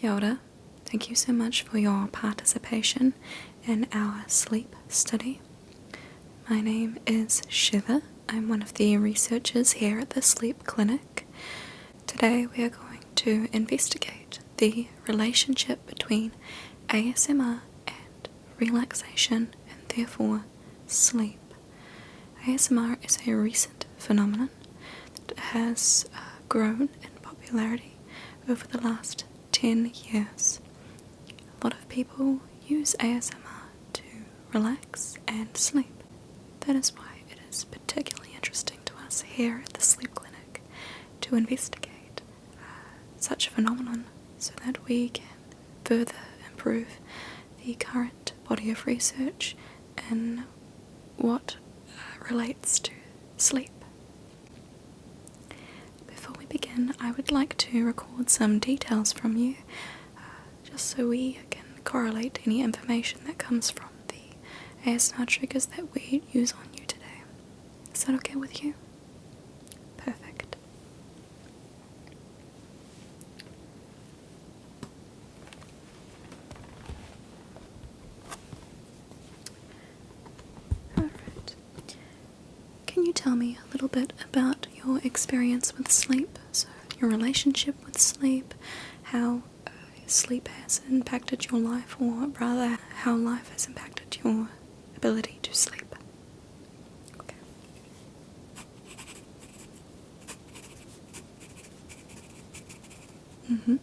Kia ora. Thank you so much for your participation in our sleep study. My name is Shiver. I'm one of the researchers here at the Sleep Clinic. Today we are going to investigate the relationship between ASMR and relaxation and therefore sleep. ASMR is a recent phenomenon that has grown in popularity over the last 10 years. A lot of people use ASMR to relax and sleep. That is why it is particularly interesting to us here at the Sleep Clinic to investigate such a phenomenon so that we can further improve the current body of research in what relates to sleep. Before we begin, I would like to record some details from you, just so we can correlate any information that comes from the ASMR triggers that we use on you today. Is that okay with you? Perfect. Alright. Can you tell me a little bit about your experience with sleep? So, your relationship with sleep, how sleep has impacted your life, or rather, how life has impacted your ability to sleep. Okay. Mm-hmm.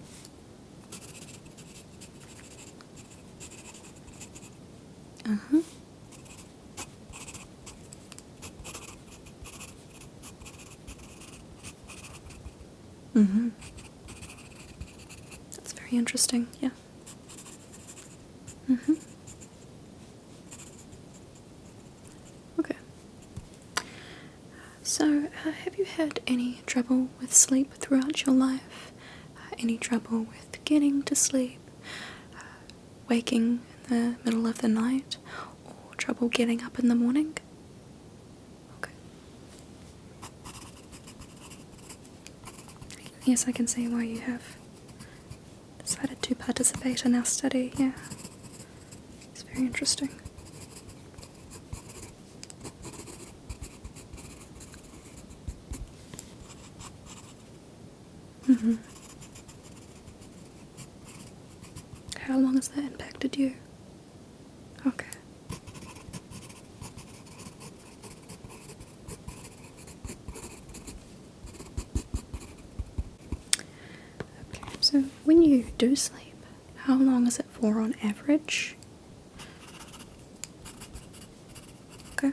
Uh-huh. Mm-hmm. That's very interesting, yeah. Mm-hmm. Okay. So, have you had any trouble with sleep throughout your life? Any trouble with getting to sleep? Waking in the middle of the night? Or trouble getting up in the morning? Okay. Yes, I can see why you have decided to participate in our study, yeah. It's very interesting. Mm-hmm. How long has that impacted you? Okay. Okay, so when you do sleep, how long is it for on average? Okay.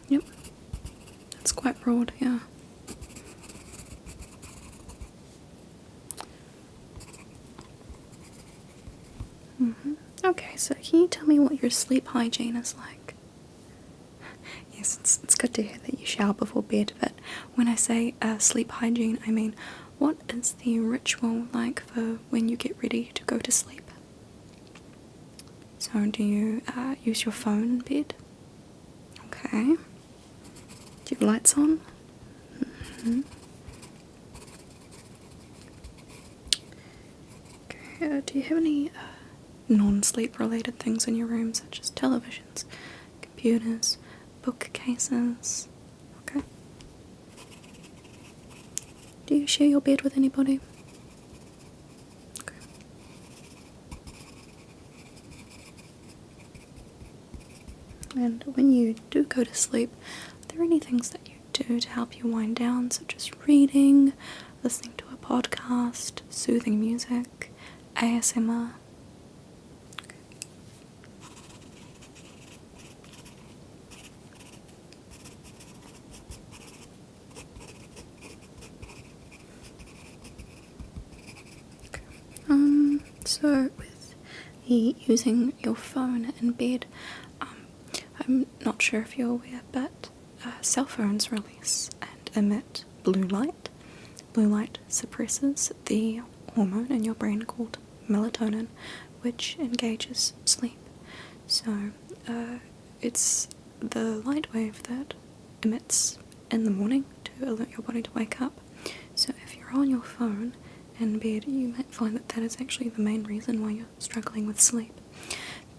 Yep. That's quite broad, yeah. Okay, so can you tell me what your sleep hygiene is like? Yes, it's good to hear that you shower before bed, but when I say sleep hygiene, I mean, what is the ritual like for when you get ready to go to sleep? So do you use your phone in bed? Okay. Do you have lights on? Mm-hmm. Okay, do you have any non-sleep related things in your room, such as televisions, computers, bookcases? Okay. Do you share your bed with anybody? Okay. And when you do go to sleep, are there any things that you do to help you wind down, such as reading, listening to a podcast, soothing music, ASMR? So with the using your phone in bed, I'm not sure if you're aware, but cell phones release and emit blue light. Blue light suppresses the hormone in your brain called melatonin, which engages sleep. So it's the light wave that emits in the morning to alert your body to wake up. So if you're on your phone in bed, you might find that that is actually the main reason why you're struggling with sleep.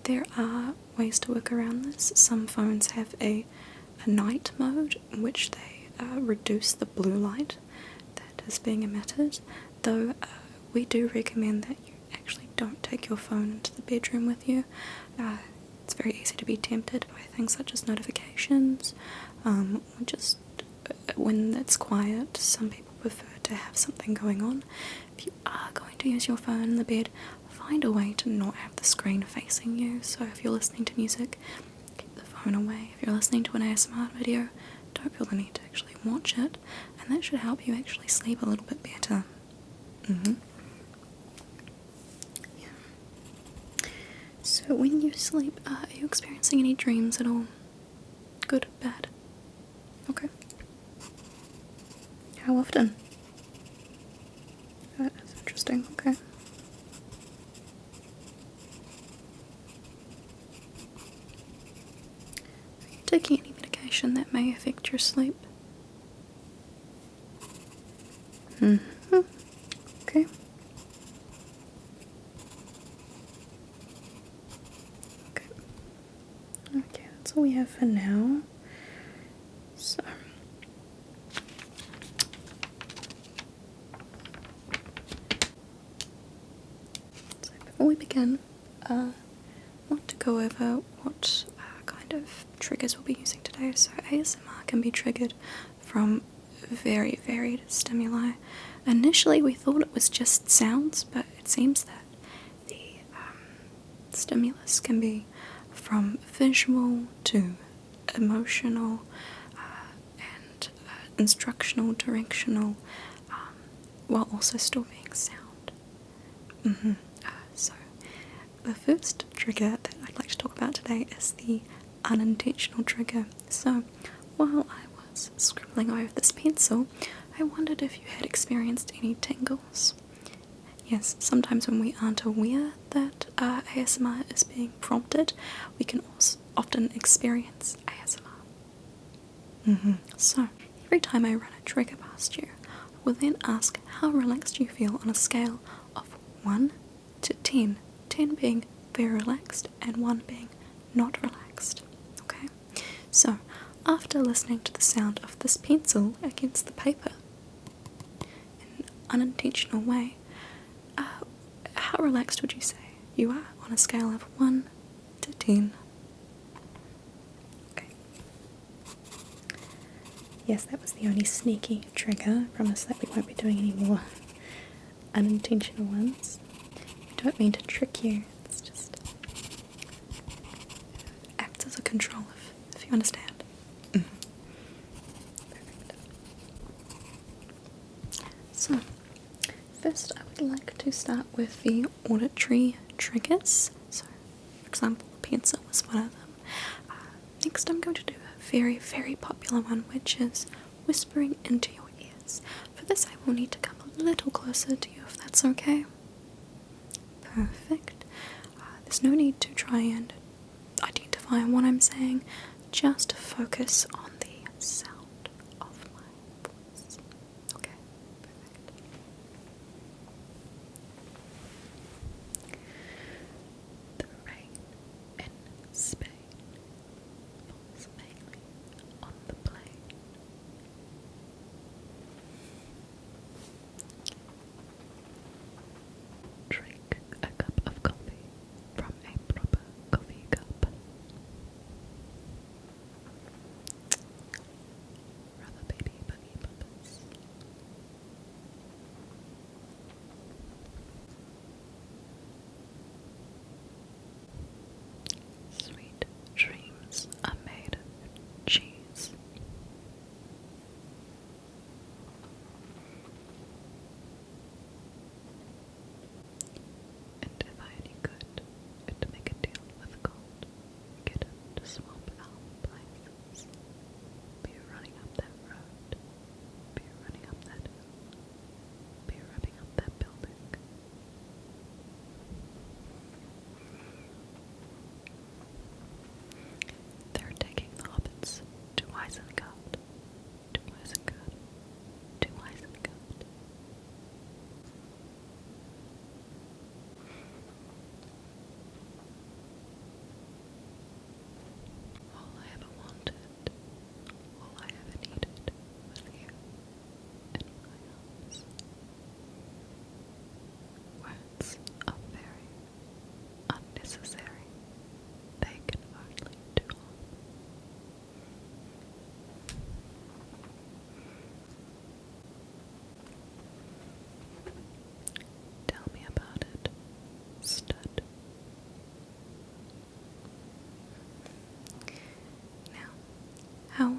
There are ways to work around this. Some phones have a night mode in which they reduce the blue light that is being emitted, though we do recommend that you actually don't take your phone into the bedroom with you. It's very easy to be tempted by things such as notifications, or just when it's quiet. Some people prefer to have something going on. If you are going to use your phone in the bed, find a way to not have the screen facing you. So if you're listening to music, keep the phone away. If you're listening to an ASMR video, don't feel the need to actually watch it, and that should help you actually sleep a little bit better. Yeah. So when you sleep, are you experiencing any dreams at all? Good, bad? Okay. How often? That is interesting, okay. Are you taking any medication that may affect your sleep? Okay. Okay, that's all we have for now. So before we begin, I want to go over what kind of triggers we'll be using today. So ASMR can be triggered from very varied stimuli. Initially we thought it was just sounds, but it seems that the stimulus can be from visual to emotional and instructional, directional, while also still being sound. So the first trigger that I'd like to talk about today is the unintentional trigger. So while I was scribbling over this pencil, I wondered if you had experienced any tingles. Yes, sometimes when we aren't aware that ASMR is being prompted, we can also often experience ASMR. So every time I run a trigger past you, I will then ask how relaxed you feel on a scale of 1 to 10. 10 being very relaxed and 1 being not relaxed. Okay? So after listening to the sound of this pencil against the paper in an unintentional way, how relaxed would you say you are on a scale of 1 to 10? Okay. Yes, that was the only sneaky trigger. I promise that we won't be doing any more unintentional ones. I don't mean to trick you, it's just acts as a control, if you understand. Perfect. So, first I would like to start with the auditory triggers. So, for example, the pencil was one of them. Next I'm going to do a very, very popular one, which is whispering into your ears. For this I will need to come a little closer to you, if that's okay. Perfect. There's no need to try and identify what I'm saying, just focus on the sound of my voice. Okay, perfect. The rain in Spain falls mainly on the plain. Drink a cup of coffee from a proper coffee cup.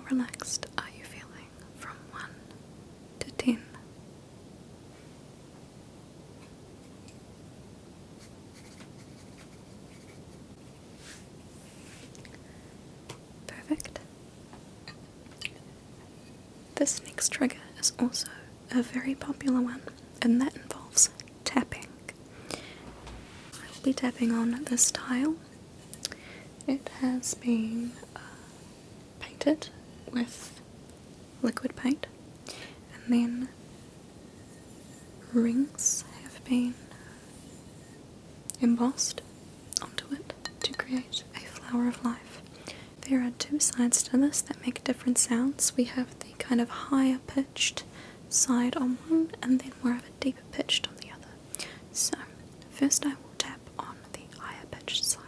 relaxed are you feeling from 1 to 10? Perfect. This next trigger is also a very popular one, and that involves tapping. I will be tapping on this tile. It has been painted with liquid paint, and then rings have been embossed onto it to create a flower of life. There are 2 sides to this that make different sounds. We have the kind of higher pitched side on one, and then more of a deeper pitched on the other. So first I will tap on the higher pitched side.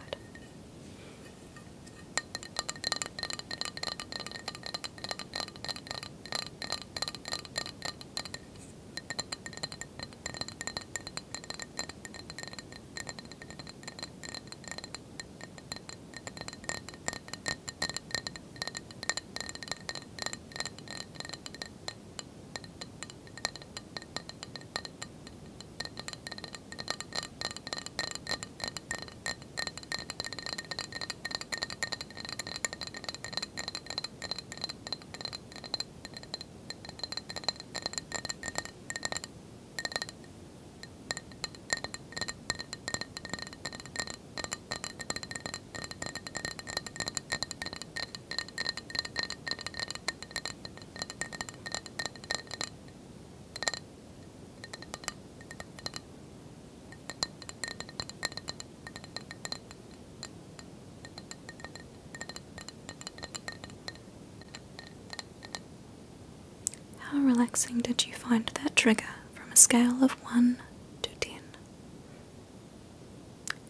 How relaxing did you find that trigger from a scale of 1 to 10?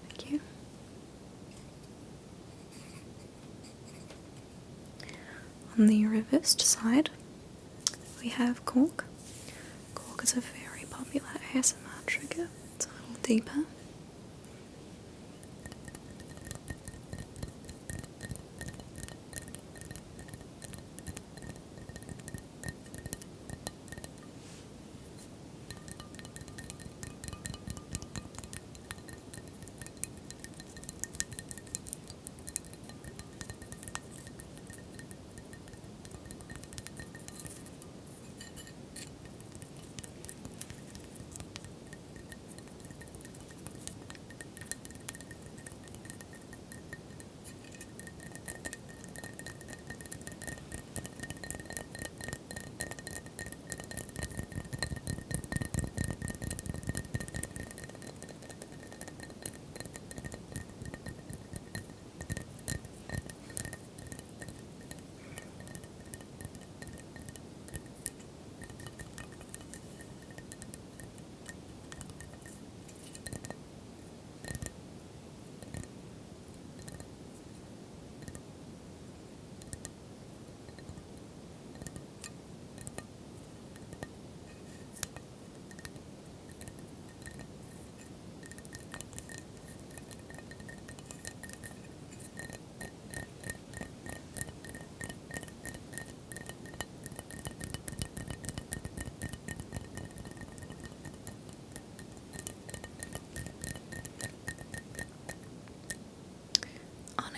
Thank you. On the reversed side, we have cork. Cork is a very popular ASMR trigger. It's a little deeper.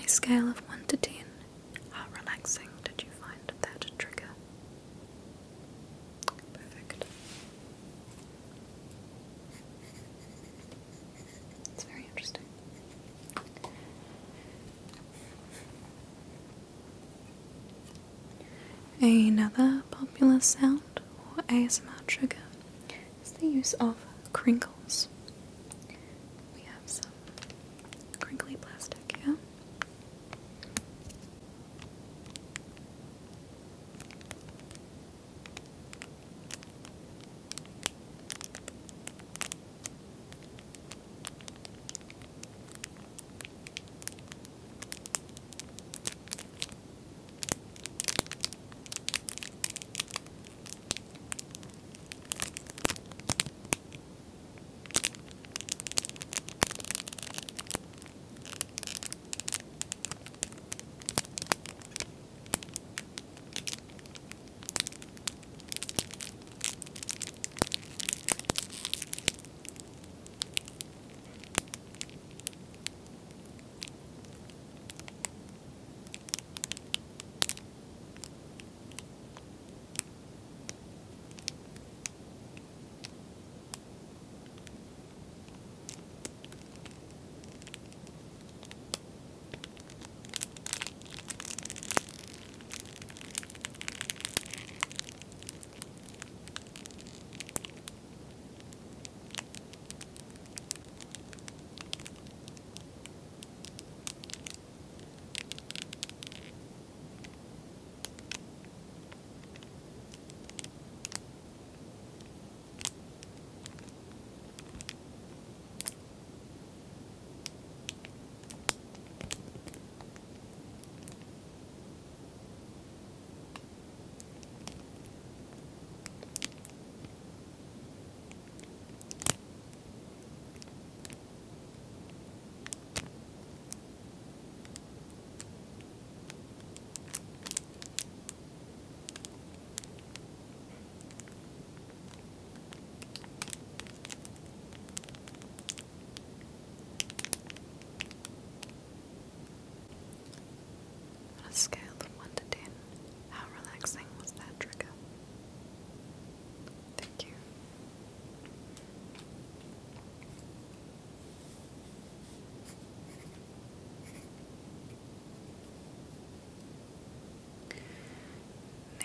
Scale of 1 to 10, how relaxing did you find that trigger? Perfect. It's very interesting. Another popular sound or ASMR trigger is the use of crinkles. We have some crinkly plastic here.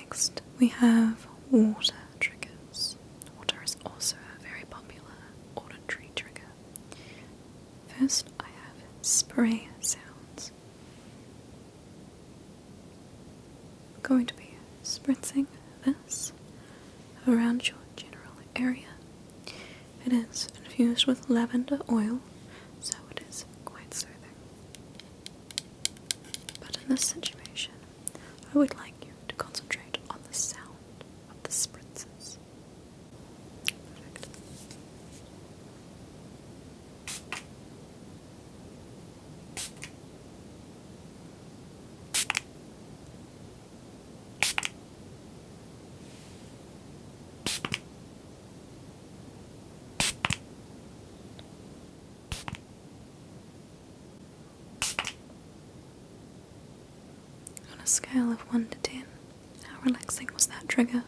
Next, we have water triggers. Water is also a very popular auditory trigger. First, I have spray sounds. I'm going to be spritzing this around your general area. It is infused with lavender oil, so it is quite soothing. But in this situation, I would like you to concentrate on the sound of the spritzes. Perfect. On a scale of 1 to 10, how relaxing was that trigger?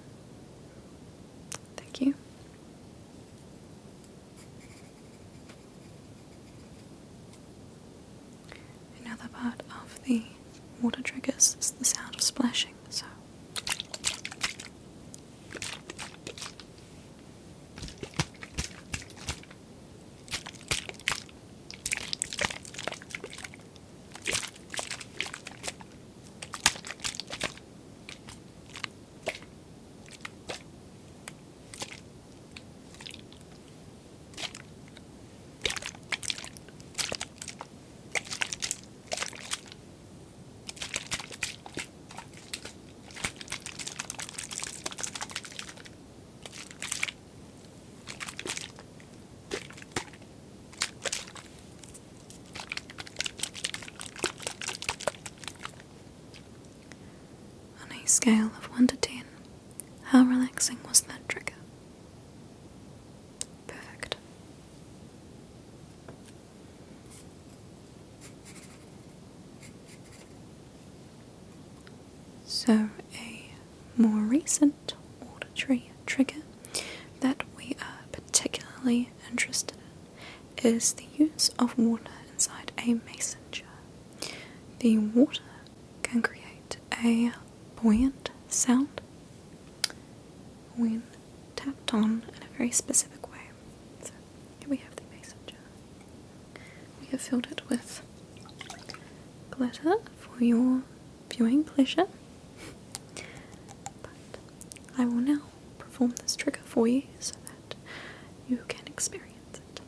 Thank you. Another part of the water triggers is the sound of splashing, so on a scale of 1 to 10, how relaxing was that trigger? Perfect. So, a more recent auditory trigger that we are particularly interested in is the use of water inside a mason jar. The water can create a buoyant sound when tapped on in a very specific way. So here we have the mason jar. We have filled it with glitter for your viewing pleasure. But I will now perform this trigger for you so that you can experience it.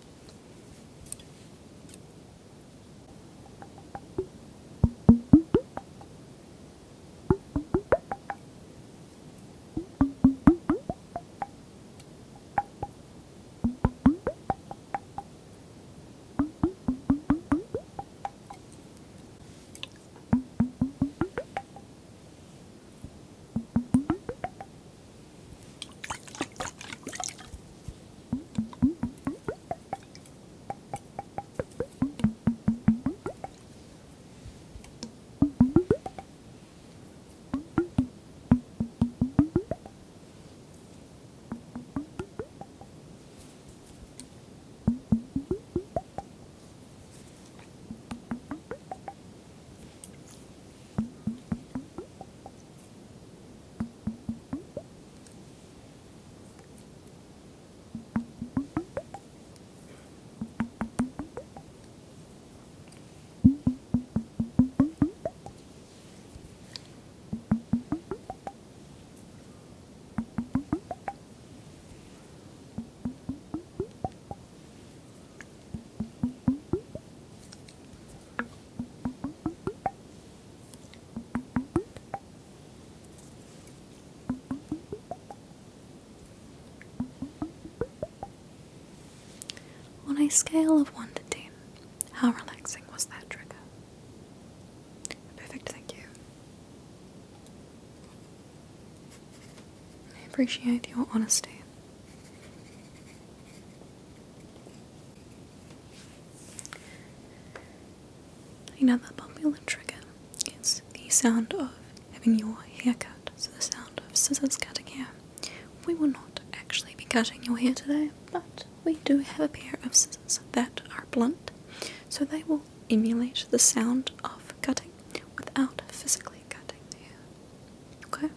On a scale of 1 to 10, how relaxing was that trigger? Perfect, thank you. I appreciate your honesty. Another popular trigger is the sound of having your hair cut, so the sound of scissors cutting hair. We will not actually be cutting your hair today, but we do have a pair of scissors that are blunt, so they will emulate the sound of cutting without physically cutting the hair. Okay?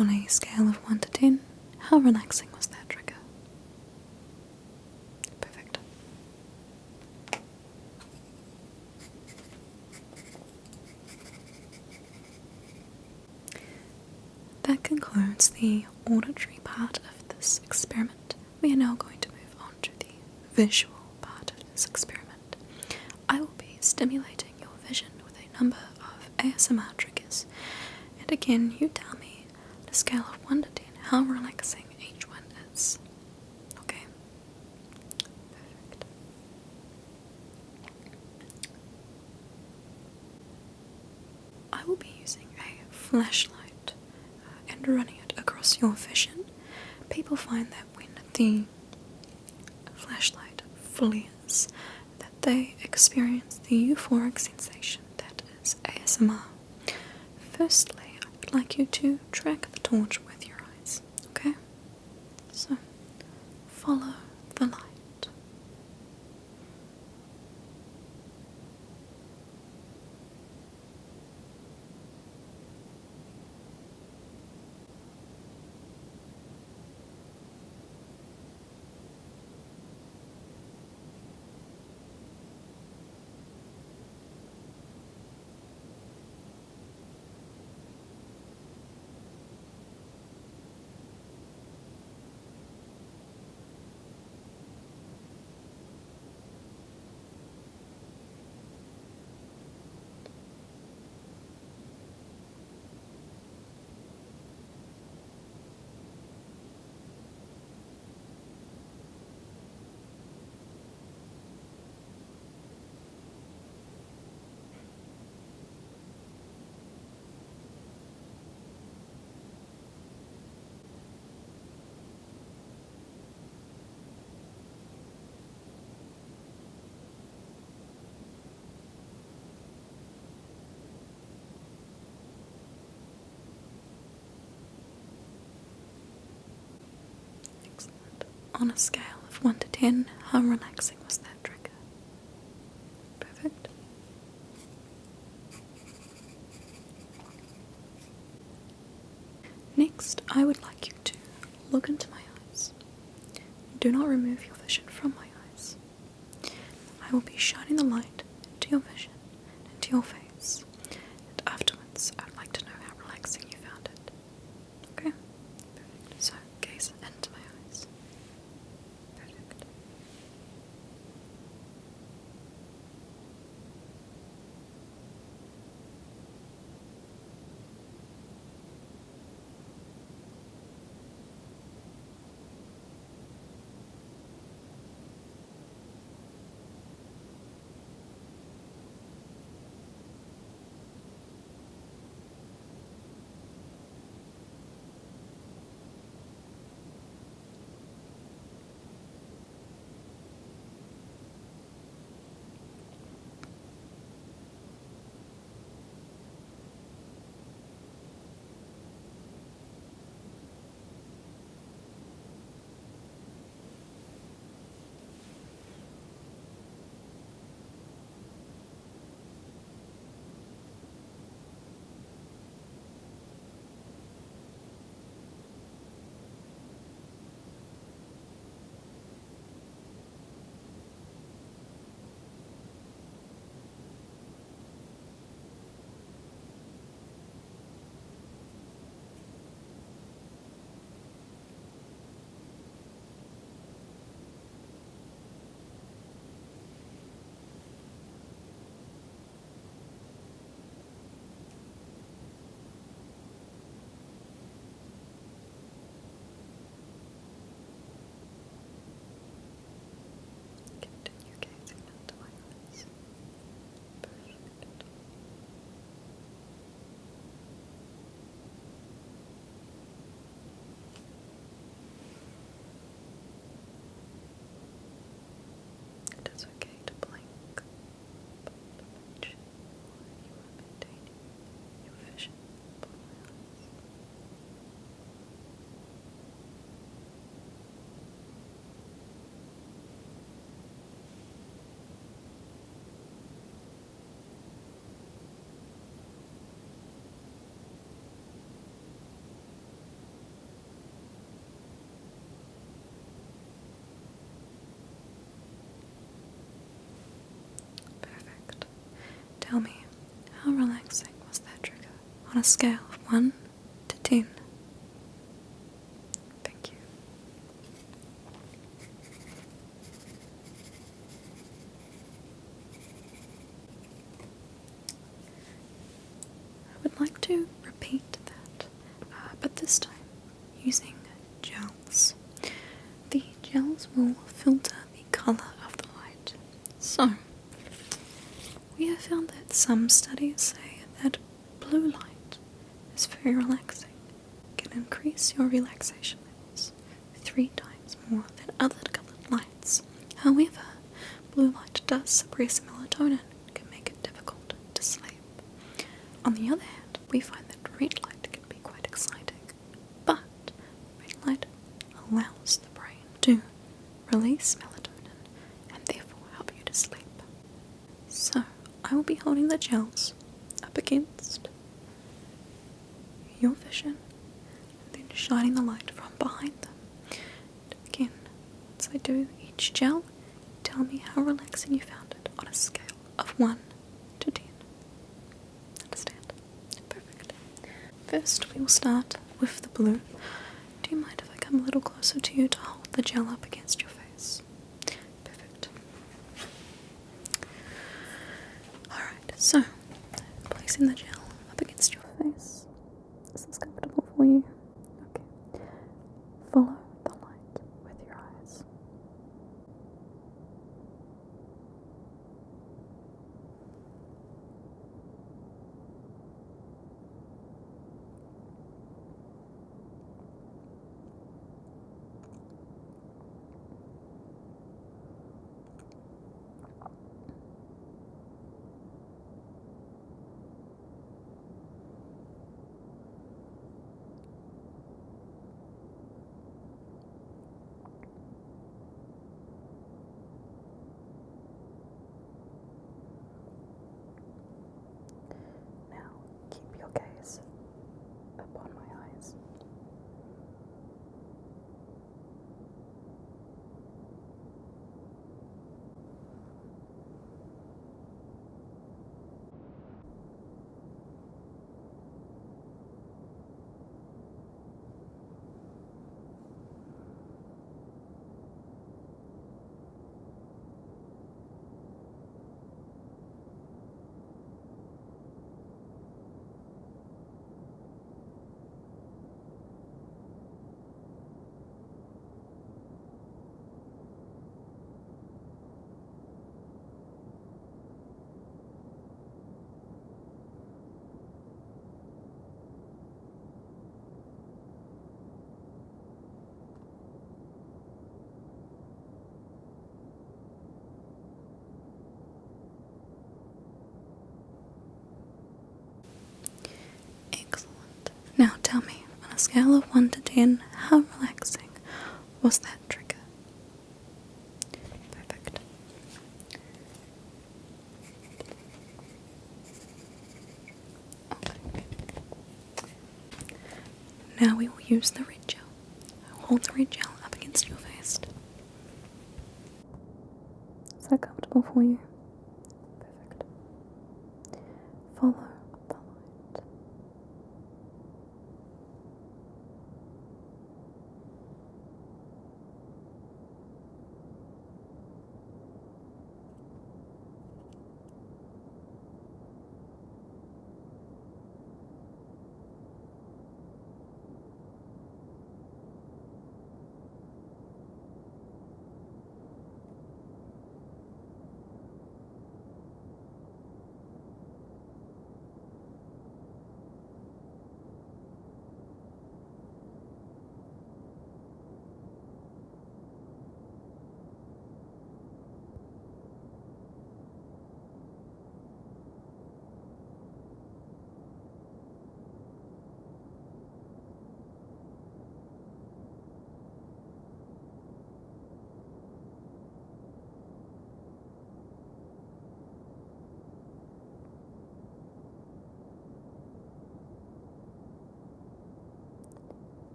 On a scale of 1 to 10, how relaxing was that trigger? Perfect. That concludes the auditory part of this experiment. We are now going to move on to the visual part of this experiment. I will be stimulating your vision with a number of ASMR triggers, and again, you tell me on a scale of 1 to 10 how relaxing each one is. Okay? Perfect. I will be using a flashlight and running it across your vision. People find that when the flashlight flares, that they experience the euphoric sensation that is ASMR. Firstly, I would like you to track the torch with your eyes, okay? So, follow the light. On a scale of 1 to 10, how relaxing was that trigger? Perfect. Next, I would like you to look into my eyes. Do not remove your vision from my eyes. I will be shining the light into your vision, into your face, and afterwards I would like to know how relaxing you found it. Okay? Perfect. So, gaze into my eyes. Perfect. tell me, how relaxing was that trigger on a scale of 1 to 10? Thank you. I would like to repeat that, but this time using gels. The gels will filter the colour of the light. So, we have found that some studies say that blue light is very relaxing. It can increase your relaxation levels 3 times more than other coloured lights. However, blue light does suppress melatonin and can make it difficult to sleep. On the other hand, we find that red light can be quite exciting, but red light allows the brain to release melatonin and therefore help you to sleep. So, I will be holding the gels up against your vision and then shining the light from behind them. And again, once I do each gel, tell me how relaxing you found it on a scale of 1 to 10. Understand? Perfect. First, we will start with the blue. Do you mind if I come a little closer to you to hold the gel up against your face? Perfect. Alright, so, placing the gel up against your face. Is this comfortable for you? Okay. Follow the light with your eyes. Now, keep your gaze upon my eyes. Excellent. Now tell me, on a scale of 1 to 10, how relaxing was that trigger? Perfect. Okay. Now we will use the red gel. Hold the red gel up against your face. Is that comfortable for you? Perfect. Follow the light.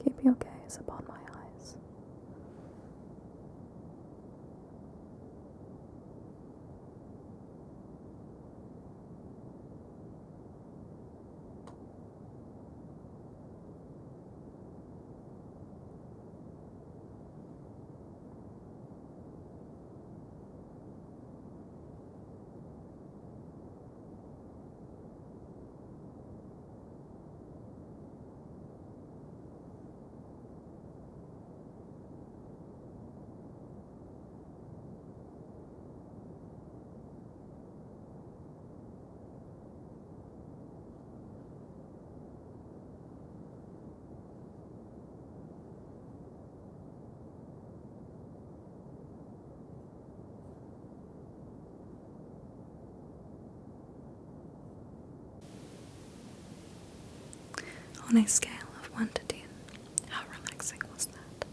Keep your gaze upon my eyes. On a scale of 1 to 10, how relaxing was that?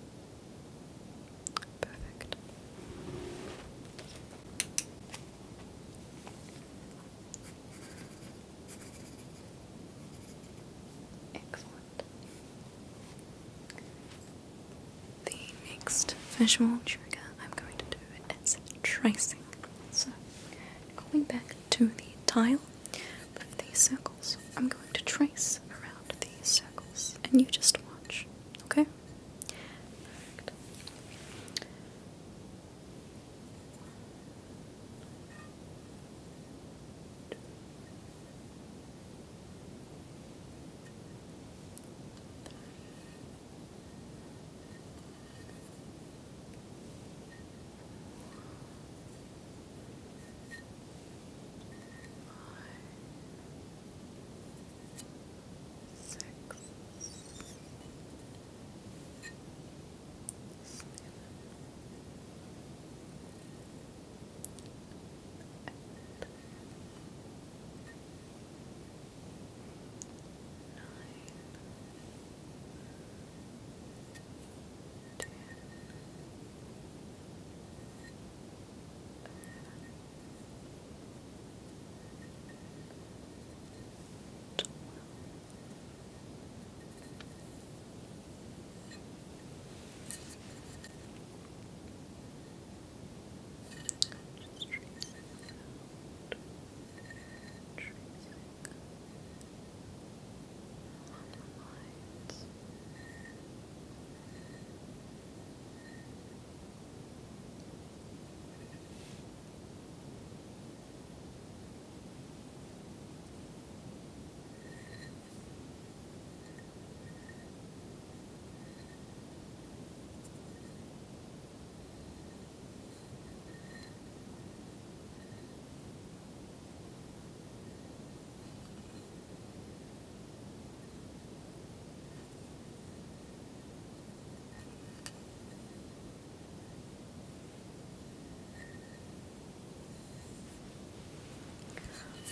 Perfect. Excellent. The next visual trigger I'm going to do is tracing. So, going back to the tile with these circles, I'm going to trace around these circles, and you just watch, okay? Perfect.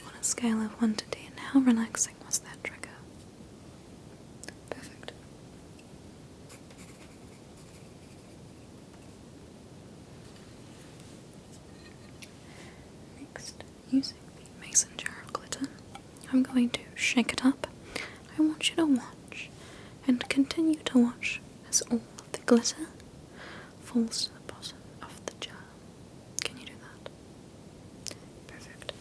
On a scale of 1 to 10, how relaxing was that trigger? Perfect. Next, using the mason jar of glitter, I'm going to shake it up. I want you to watch, and continue to watch as all of the glitter falls to the bottom of the jar. Can you do that? Perfect.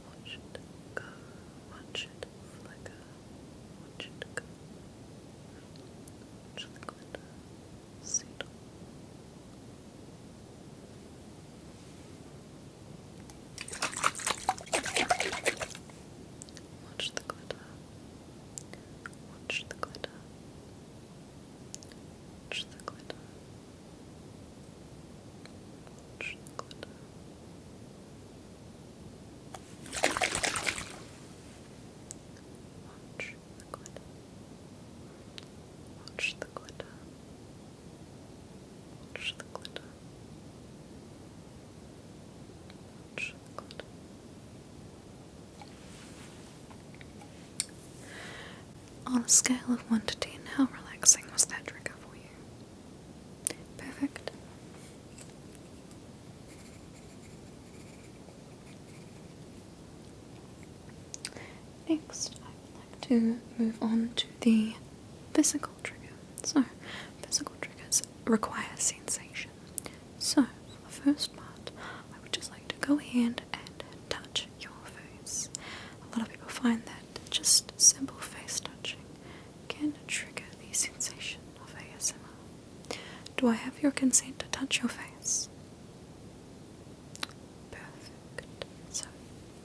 Watch it go, watch it flicker, watch it go. Watch the glitter settle. Watch the glitter. Watch the glitter. Watch the glitter. Watch the glitter. Watch the glitter. Watch the glitter. Watch the glitter. Watch the glitter. On a scale of 1 to 10, how relaxing was that trigger for you? Perfect. Next, I would like to move on to the physical trigger. So, physical triggers require sensation. So, for the first part, I would just like to go ahead and touch your face. A lot of people find that just simple face touching can trigger the sensation of ASMR. Do I have your consent to touch your face? Perfect. So,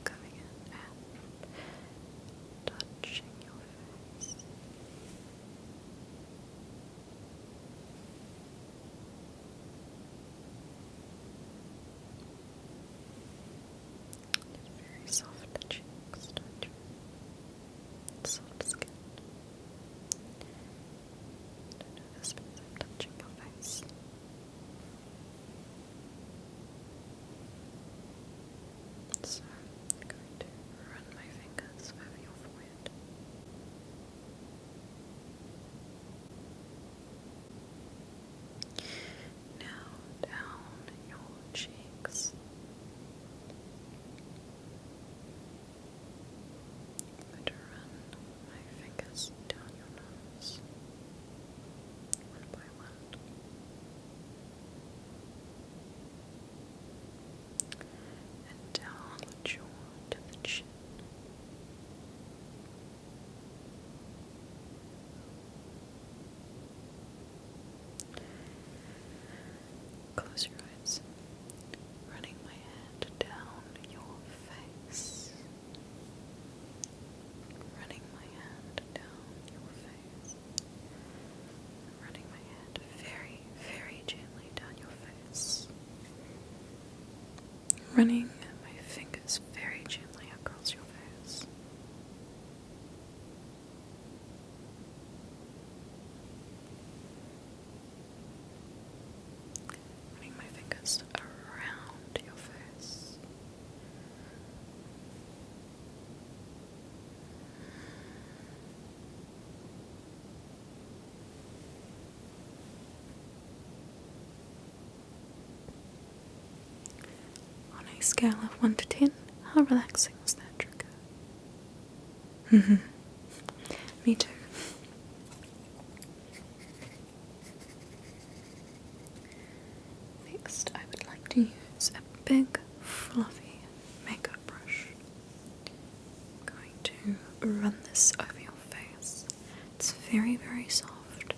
coming in and touching your face. Very soft cheeks, don't you? Soft skin. Don't know this because I'm touching your face. running my fingers very gently across your face. Running my fingers around your face. On a scale of 1 to 10, how relaxing was that trigger? Me too. Next, I would like to use a big, fluffy makeup brush. I'm going to run this over your face. It's very, very soft.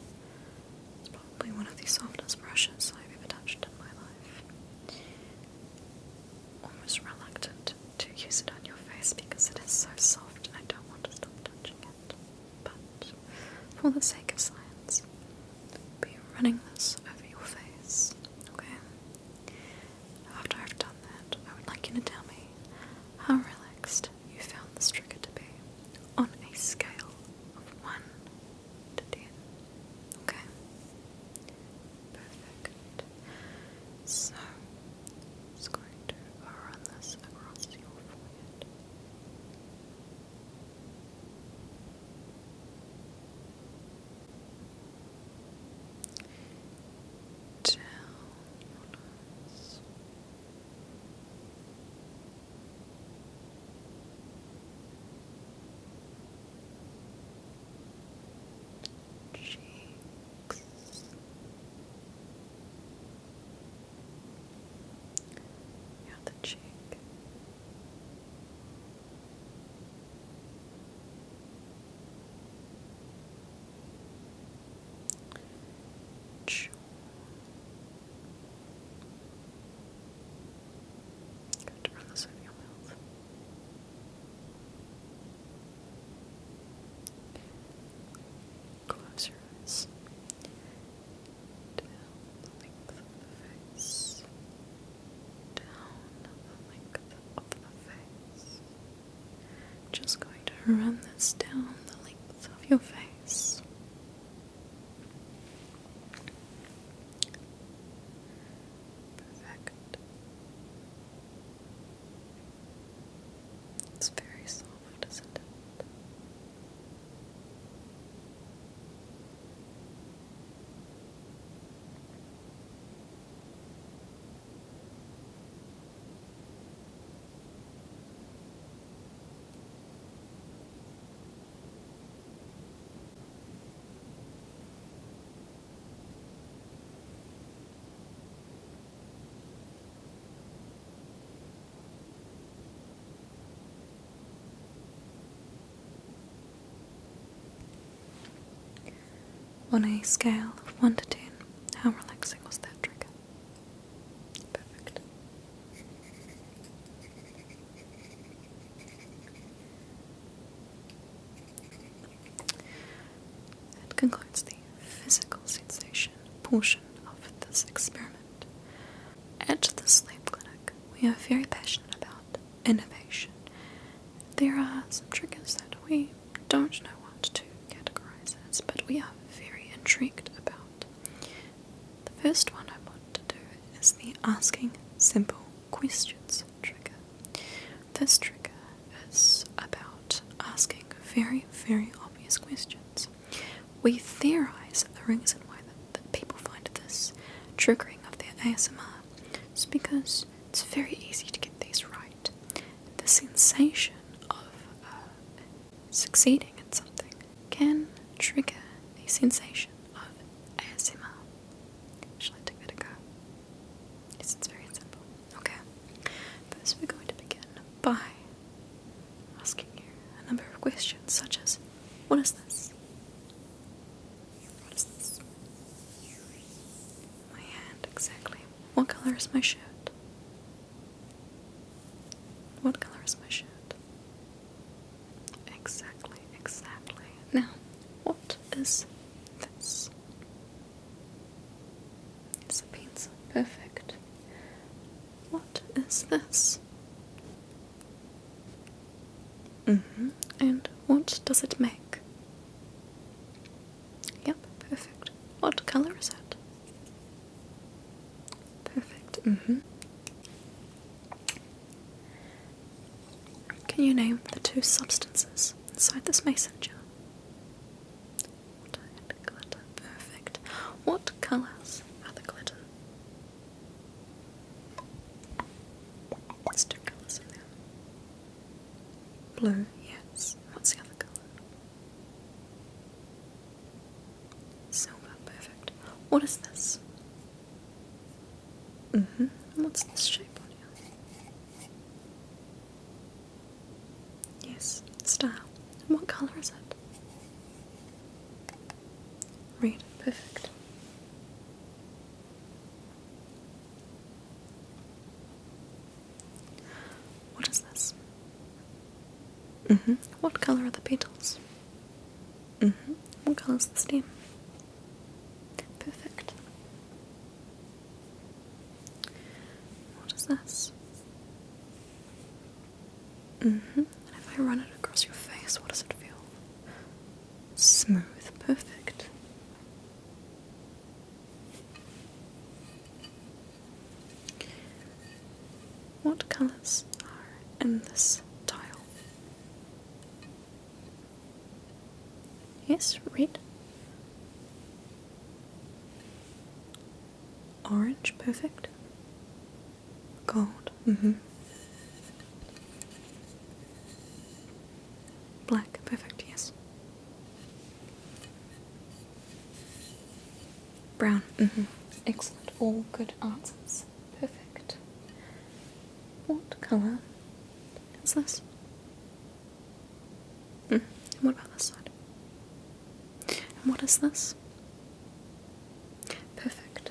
It's probably one of the softest brushes I've ever touched in my life. Almost reluctant to use it on your face because it is so soft and I don't want to stop touching it. But for the sake of science, I'll be running this over your face. Okay? After I've done that, I would like you to tell me how relaxed you found this trigger to be on a scale of 1 to 10. Okay? Perfect. So, I'm just going to run this across your forehead. Down your nose. Cheeks. The other cheek. Jaw. Going to run this over your mouth. Close your eyes. Down the length of the face. Down the length of the face. Just going to run this down the length of your face. Perfect. It's very soft, isn't it? On a scale of 1 to 10, how relaxing was that trigger? Perfect. That concludes the physical sensation portion of this experiment. At the Sleep Clinic, we are very passionate about innovation. There are some triggers that we don't know what to categorize as, but we are very intrigued about. The first one I want to do is the asking simple questions trigger. This trigger is about asking very, very obvious questions. We theorize the reason why that people find this triggering of their ASMR is because it's very easy to get these right. The sensation of succeeding at something can trigger the sensation of ASMR. Shall I take that a go? Yes, it's very simple. Okay. First we're going to begin by asking you a number of questions such as, what is this? What is this? My hand, exactly. What colour is my shirt? What colour is my shirt? Exactly, exactly. Now, what is this? It's a pencil. Perfect. What is this? And what does it make? Yep, perfect. What colour is it? Perfect. Can you name the two substances inside this mason jar? Water and glitter. Perfect. What colours are the glitter? There's two colours in there. Blue, yes. What's the other colour? Silver, perfect. What is this? What's this shape on you? Yes, star. And what colour is it? Red, perfect. What is this? What colour are the petals? What colour is the stem? Perfect. What is this? And if I run it across your face, what does it feel? Smooth, perfect. What colours are in this tile? Yes, red. Orange, perfect. Gold, Black, perfect, yes. Brown, Excellent, all good answers. Perfect. What colour is this? And what about this side? And what is this? Perfect.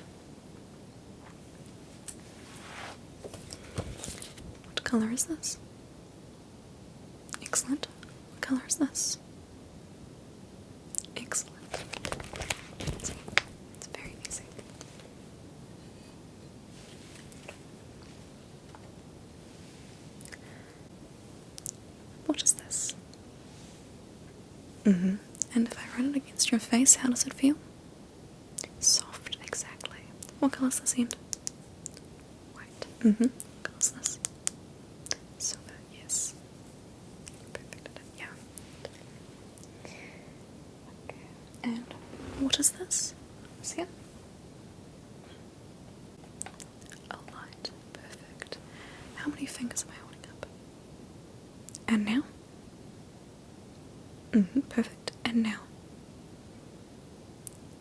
What colour is this? Excellent. What colour is this? Excellent. It's very easy. What is this? And if I run it against your face, how does it feel? Soft, exactly. What colour is this end? White. What colour is this? Silver, yes. Perfect, yeah. Okay. And what is this? See it? A light. Perfect. How many fingers am I holding up? And now? Perfect. And now?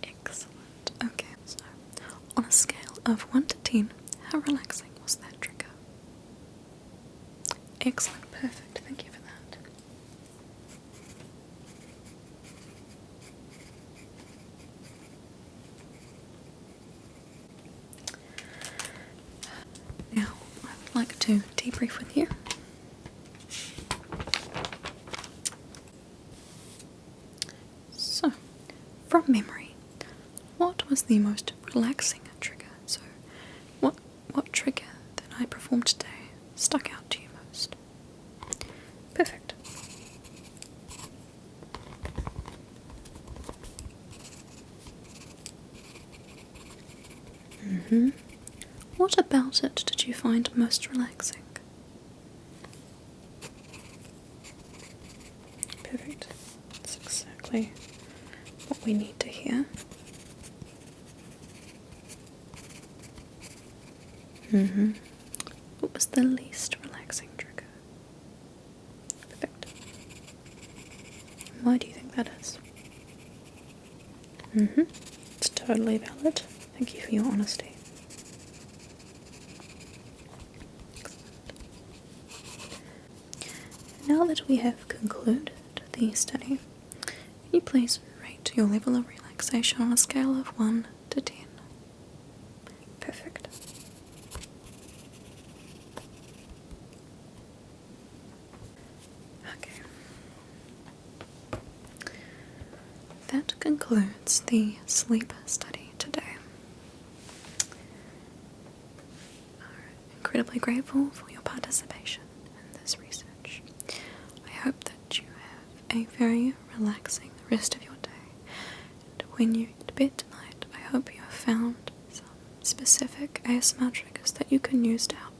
Excellent. Okay, so on a scale of 1 to 10, how relaxing was that trigger? Excellent. Perfect. Thank you for that. Now, I would like to debrief with you. So, from memory, what was the most relaxing trigger? So, what trigger that I performed today stuck out to you most? Perfect. What about it did you find most relaxing? Perfect. That's exactly what we need to hear. What was the least relaxing trigger? Perfect. Why do you think that is? It's totally valid. Thank you for your honesty. Now that we have concluded the study, can you please rate your level of relaxation on a scale of 1 to 10? Perfect. Okay. That concludes the sleep study today. incredibly grateful for your participation in this research. I hope that you have a very relaxing rest of your day, and when you get to bed tonight, I hope you have found some specific ASMR triggers that you can use to help